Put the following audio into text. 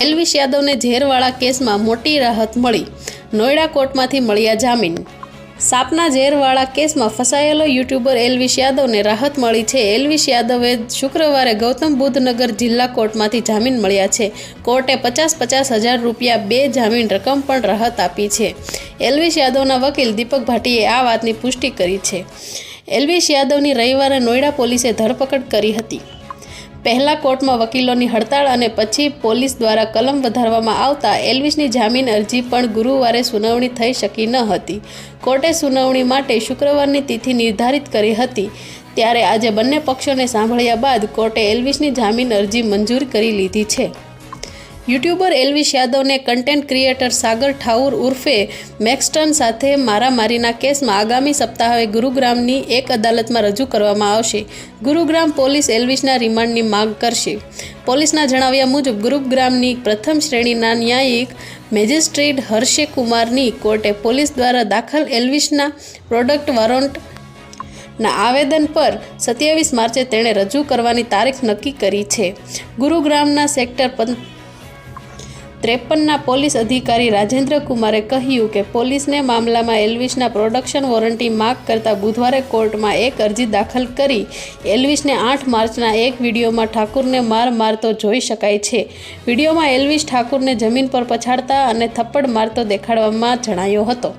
Elvis યાદવને ઝેરવાળા કેસમાં મોટી રાહત મળી। નોઈડા કોર્ટમાંથી મળ્યા જામીન। સાપના ઝેરવાળા કેસમાં ફસાયેલો યુટ્યુબર એલ્વિસ યાદવને રાહત મળી છે। એલ્વિસ યાદવે શુક્રવારે ગૌતમ બુદ્ધ નગર જિલ્લા કોર્ટમાંથી જામીન મળ્યા છે। કોર્ટે 50,000 રૂપિયા બે જામીન રકમ પણ રાહત આપી છે। એલ્વિસ યાદવના વકીલ દીપક ભાટીએ આ વાતની પુષ્ટિ કરી છે। એલ્વિસ યાદવની રવિવારે નોઈડા પોલીસે ધરપકડ કરી હતી। પહેલા કોર્ટમાં વકીલોની હડતાળ અને પછી પોલીસ દ્વારા કલમ વધારવામાં આવતા એલ્વિસની જામીન અરજી પણ ગુરુવારે સુનાવણી થઈ શકી ન હતી। કોર્ટે સુનાવણી માટે શુક્રવારની તિથિ નિર્ધારિત કરી હતી, ત્યારે આજે બંને પક્ષોને સાંભળ્યા બાદ કોર્ટે એલ્વિસની જામીન અરજી મંજૂર કરી લીધી છે। યુટ્યુબર એલ્વિસ યાદવને કન્ટેન્ટ ક્રિએટર સાગર ઠાઉર ઉર્ફે મેક્સટન સાથે મારામારીના કેસમાં આગામી સપ્તાહે ગુરુગ્રામની એક અદાલતમાં રજૂ કરવામાં આવશે। ગુરુગ્રામ પોલીસ એલ્વિસના રિમાન્ડની માંગ કરશે। પોલીસના જણાવ્યા મુજબ ગુરુગ્રામની પ્રથમ શ્રેણીના ન્યાયિક મેજિસ્ટ્રેટ હર્ષે કુમારની કોર્ટે પોલીસ દ્વારા દાખલ એલ્વિસના પ્રોડક્ટ વોરંટના આવેદન પર 27 માર્ચે તેણે રજૂ કરવાની તારીખ નક્કી કરી છે। ગુરુગ્રામના સેક્ટર 53ના પોલીસ અધિકારી રાજેન્દ્ર કુમારે કહ્યું કે પોલીસને મામલામાં એલ્વિસના પ્રોડક્શન વોરંટની માંગ કરતા બુધવારે કોર્ટમાં એક અરજી દાખલ કરી। એલ્વિસને 8 માર્ચના એક વિડીયોમાં ઠાકુરને મારતો જોઈ શકાય છે। વિડીયોમાં એલ્વિસ ઠાકુરને જમીન પર પછાડતા અને થપ્પડ મારતો દેખાડવામાં જણાયો હતો।